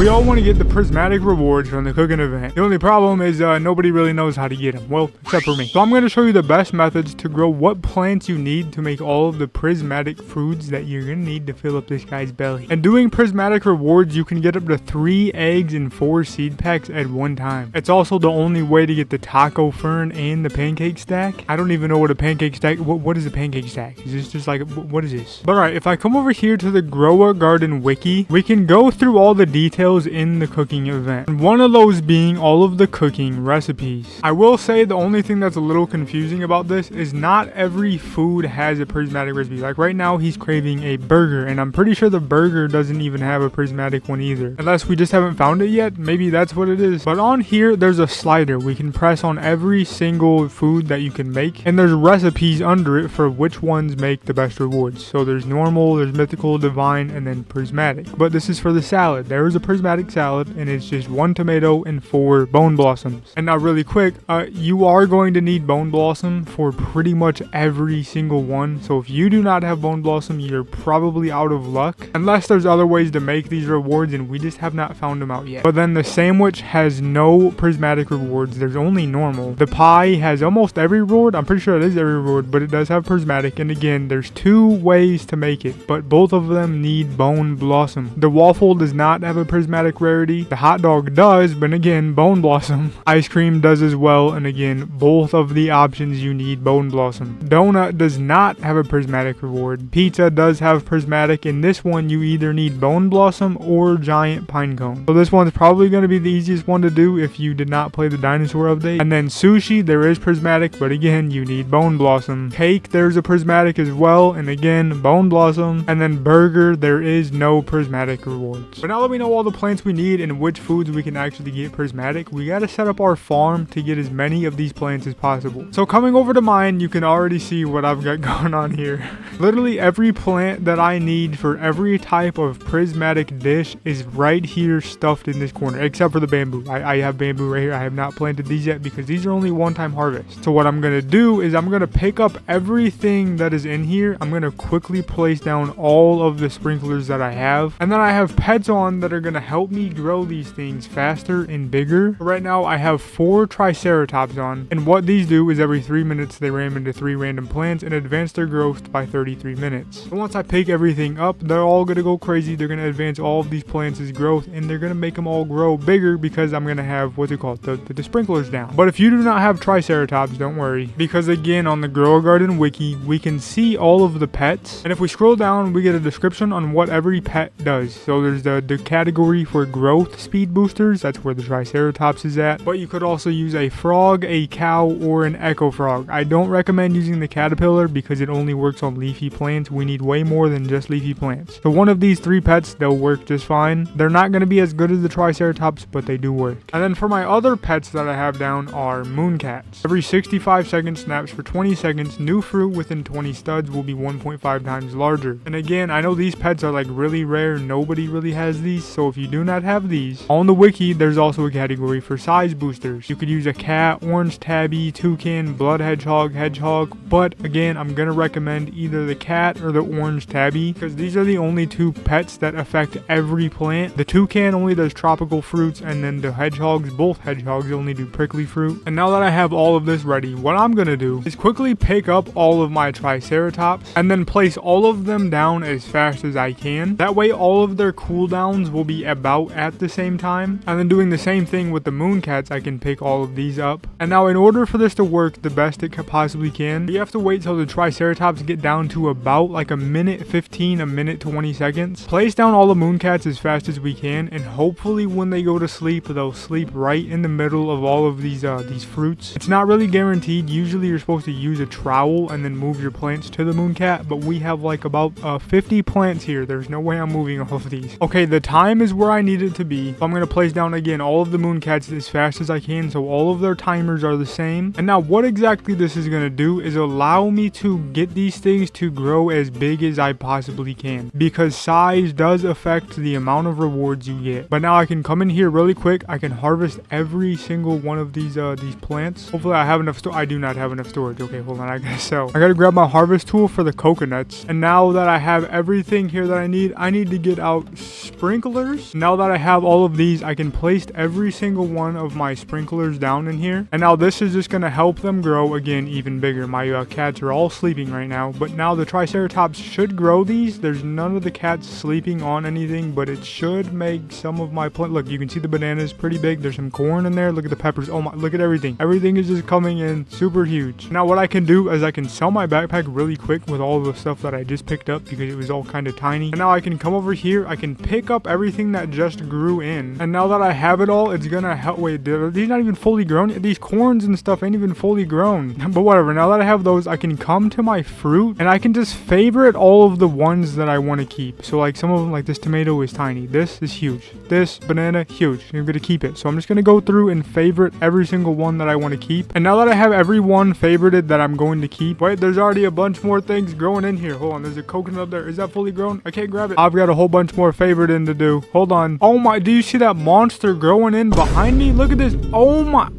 We all want to get the prismatic rewards from the cooking event. The only problem is nobody really knows how to get them. Well, except for me. So I'm going to show you the best methods to grow what plants you need to make all of the prismatic foods that you're going to need to fill up this guy's belly. And doing prismatic rewards, you can get up to 3 eggs and 4 seed packs at one time. It's also the only way to get the taco fern and the pancake stack. I don't even know what a pancake stack, what is a pancake stack? Is this just like, what is this? But alright, if I come over here to the Grow a Garden wiki, we can go through all the details in the cooking event. And one of those being all of the cooking recipes. I will say the only thing that's a little confusing about this is not every food has a prismatic recipe. Like right now he's craving a burger, and I'm pretty sure the burger doesn't even have a prismatic one either. Unless we just haven't found it yet. Maybe that's what it is. But on here there's a slider. We can press on every single food that you can make, and there's recipes under it for which ones make the best rewards. So there's normal, there's mythical, divine, and then prismatic. But this is for the salad. There is a prismatic salad, and it's just 1 tomato and 4 bone blossoms. And now really quick, you are going to need bone blossom for pretty much every single one. So if you do not have bone blossom, you're probably out of luck. Unless there's other ways to make these rewards, and we just have not found them out yet. But then the sandwich has no prismatic rewards. There's only normal. The pie has almost every reward. I'm pretty sure it is every reward, but it does have prismatic. And again, there's 2 ways to make it, but both of them need bone blossom. The waffle does not have a prismatic rarity. The hot dog does, but again, bone blossom. Ice cream does as well, and again, both of the options you need bone blossom. Donut does not have a prismatic reward. Pizza does have prismatic. In this one, you either need bone blossom or giant pine cone. So this one's probably going to be the easiest one to do if you did not play the dinosaur update. And then sushi, there is prismatic, but again, you need bone blossom. Cake, there's a prismatic as well, and again, bone blossom. And then burger, there is no prismatic rewards. But now that we know all the plants we need and which foods we can actually get prismatic, we got to set up our farm to get as many of these plants as possible. So coming over to mine, you can already see what I've got going on here. Literally every plant that I need for every type of prismatic dish is right here stuffed in this corner, except for the bamboo. I have bamboo right here. I have not planted these yet because these are only one-time harvest. So what I'm going to do is I'm going to pick up everything that is in here. I'm going to quickly place down all of the sprinklers that I have. And then I have pets on that are going to help me grow these things faster and bigger. Right now I have 4 triceratops on, and what these do is every 3 minutes they ram into 3 random plants and advance their growth by 33 minutes. So once I pick everything up, they're all going to go crazy. They're going to advance all of these plants' growth, and they're going to make them all grow bigger because I'm going to have, what's it called, the sprinklers down. But if you do not have triceratops, don't worry, because again, on the Grow a Garden wiki, we can see all of the pets, and if we scroll down, we get a description on what every pet does. So there's the category for growth speed boosters. That's where the triceratops is at. But you could also use a frog, a cow, or an echo frog. I don't recommend using the caterpillar because it only works on leafy plants. We need way more than just leafy plants. So one of these 3 pets, they'll work just fine. They're not going to be as good as the triceratops, but they do work. And then for my other pets that I have down are mooncats. Every 65 seconds snaps for 20 seconds, new fruit within 20 studs will be 1.5 times larger. And again, I know these pets are like really rare. Nobody really has these. So if you do not have these, on the wiki, there's also a category for size boosters. You could use a cat, orange tabby, toucan, blood hedgehog, but again, I'm going to recommend either the cat or the orange tabby because these are the only 2 pets that affect every plant. The toucan only does tropical fruits, and then the hedgehogs, both hedgehogs, only do prickly fruit. And now that I have all of this ready, what I'm going to do is quickly pick up all of my triceratops and then place all of them down as fast as I can. That way all of their cooldowns will be about at the same time. And then doing the same thing with the mooncats, I can pick all of these up. And now in order for this to work the best it possibly can, you have to wait till the triceratops get down to about like a minute 15, a minute 20 seconds. Place down all the mooncats as fast as we can, and hopefully when they go to sleep, they'll sleep right in the middle of all of these fruits. It's not really guaranteed. Usually you're supposed to use a trowel and then move your plants to the mooncat, but we have like about 50 plants here. There's no way I'm moving all of these. Okay, the time is where I need it to be. So I'm going to place down again all of the mooncats as fast as I can so all of their timers are the same. And now what exactly this is going to do is allow me to get these things to grow as big as I possibly can, because size does affect the amount of rewards you get. But now I can come in here really quick. I can harvest every single one of these plants. Hopefully I have enough I do not have enough storage. Okay, hold on, I gotta grab my harvest tool for the coconuts. And now that I have everything here that I need to get out sprinklers. Now that I have all of these, I can place every single one of my sprinklers down in here. And now this is just going to help them grow again even bigger. My cats are all sleeping right now, but now the Triceratops should grow these. There's none of the cats sleeping on anything, but it should make some of my plant. Look, you can see the bananas pretty big. There's some corn in there. Look at the peppers. Oh my, look at everything. Everything is just coming in super huge. Now what I can do is I can sell my backpack really quick with all the stuff that I just picked up because it was all kind of tiny. And now I can come over here. I can pick up everything that just grew in. And now that I have it all, it's gonna help. Wait, these not even fully grown? These corns and stuff ain't even fully grown. But whatever. Now that I have those, I can come to my fruit and I can just favorite all of the ones that I want to keep. So like some of them, like this tomato is tiny. This is huge. This banana, huge. I'm gonna keep it. So I'm just gonna go through and favorite every single one that I want to keep. And now that I have every one favorited that I'm going to keep, wait, there's already a bunch more things growing in here. Hold on, there's a coconut up there. Is that fully grown? I can't grab it. I've got a whole bunch more favoriting to do. Hold on. Oh my, do you see that monster growing in behind me? Look at this. Oh my.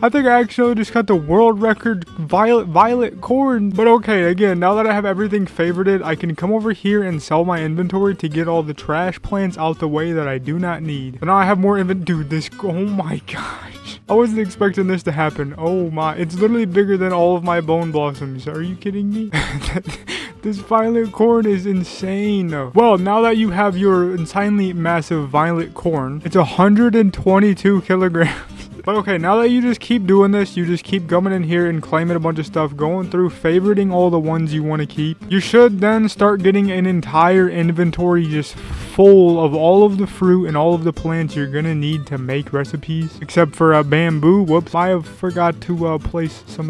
I think I actually just got the world record violet corn. But okay, again, now that I have everything favorited, I can come over here and sell my inventory to get all the trash plants out the way that I do not need. But now I have more dude, this, oh my gosh. I wasn't expecting this to happen. Oh my, it's literally bigger than all of my bone blossoms. Are you kidding me? This violet corn is insane. Well, now that you have your insanely massive violet corn, it's 122 kilograms. But okay, now that you just keep doing this, you just keep coming in here and claiming a bunch of stuff, going through, favoriting all the ones you want to keep. You should then start getting an entire inventory just full of all of the fruit and all of the plants you're gonna need to make recipes. Except for bamboo. Whoops, I have forgot to place some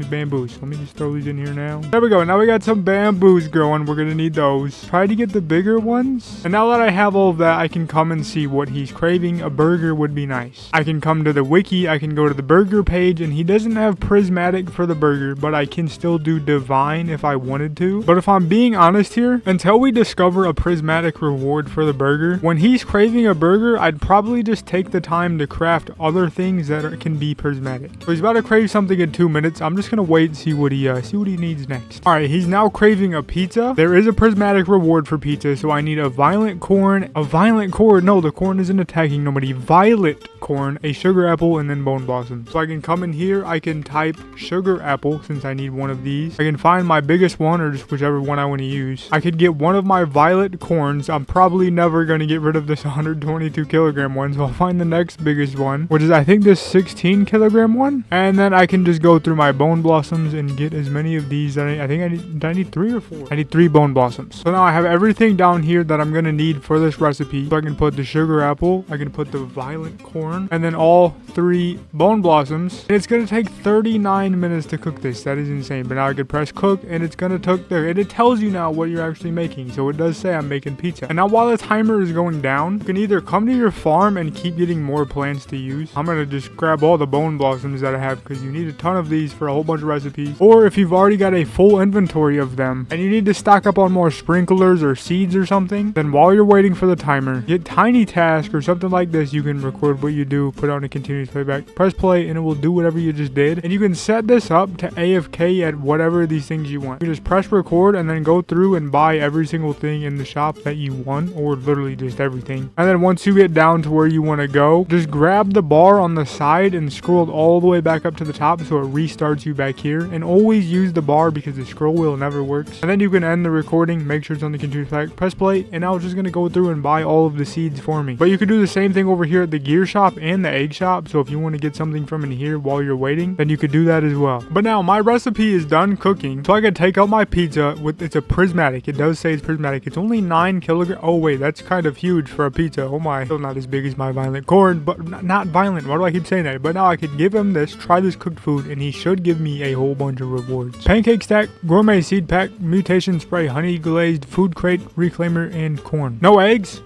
bamboos. Let me just throw these in here now. There we go. Now we got some bamboos growing. We're gonna need those. Try to get the bigger ones. And now that I have all of that, I can come and see what he's craving. A burger would be nice. I can come to the wiki. I can go to the burger page, and he doesn't have prismatic for the burger, but I can still do divine if I wanted to. But if I'm being honest here, until we discover a prismatic reward for the burger, when he's craving a burger, I'd probably just take the time to craft other things that can be prismatic. So he's about to crave something in 2 minutes. I'm just gonna wait and see what he needs next. All right, he's now craving a pizza. There is a prismatic reward for pizza, so I need a violet corn. No, the corn isn't attacking nobody. Violet corn, a sugar apple, and then bone blossoms. So I can come in here, I can type sugar apple since I need one of these. I can find my biggest one or just whichever one I want to use. I could get one of my violet corns. I'm probably never going to get rid of this 122 kilogram one, so I'll find the next biggest one, which is I think this 16 kilogram one. And then I can just go through my bone blossoms and get as many of these that I need 3 or 4. I need 3 bone blossoms. So now I have everything down here that I'm going to need for this recipe. So I can put the sugar apple, I can put the violet corn, and then all 3 bone blossoms. And it's going to take 39 minutes to cook this. That is insane. But now I could press cook, and it's going to cook there. And it tells you now what you're actually making. So it does say I'm making pizza. And now while the timer is going down, you can either come to your farm and keep getting more plants to use. I'm going to just grab all the bone blossoms that I have because you need a ton of these for a whole bunch of recipes. Or if you've already got a full inventory of them and you need to stock up on more sprinklers or seeds or something, then while you're waiting for the timer, get Tiny Task or something like this. You can record what you do, put on a continuous playback, press play, and it will do whatever you just did. And you can set this up to AFK at whatever these things you want. You just press record and then go through and buy every single thing in the shop that you want, or literally just everything. And then once you get down to where you want to go, just grab the bar on the side and scroll all the way back up to the top so it restarts you back here. And always use the bar because the scroll wheel never works. And then you can end the recording, make sure it's on the continuous playback, press play, and now it's just going to go through and buy all of the seeds for me. But you can do the same thing over here at the gear shop and the egg shop. So if you want to get something from in here while you're waiting, then you could do that as well. But now my recipe is done cooking, so I can take out my pizza with, it's a prismatic. It does say it's prismatic. It's only 9 kilograms. Oh wait, that's kind of huge for a pizza. Oh my, still not as big as my violet corn, but not violent. Why do I keep saying that? But now I could give him this, try this cooked food, and he should give me a whole bunch of rewards. Pancake stack, gourmet seed pack, mutation spray, honey glazed, food crate, reclaimer, and corn. No eggs?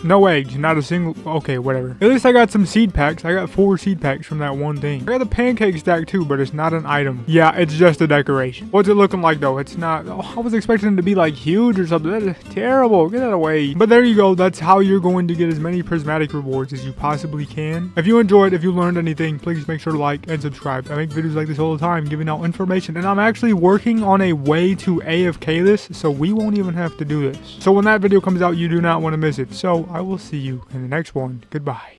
No eggs, not a single. Okay, whatever. At least I got some seed packs. I got 4 seed packs from that one thing. I got the pancake stack too, but it's not an item. Yeah, it's just a decoration. What's it looking like though? It's not. Oh, I was expecting it to be like huge or something. That is terrible. Get that away. But there you go. That's how you're going to get as many prismatic rewards as you possibly can. If you enjoyed, if you learned anything, please make sure to like and subscribe. I make videos like this all the time, giving out information, and I'm actually working on a way to AFK this, so we won't even have to do this. So when that video comes out, you do not want to miss it. So I will see you in the next one. Goodbye.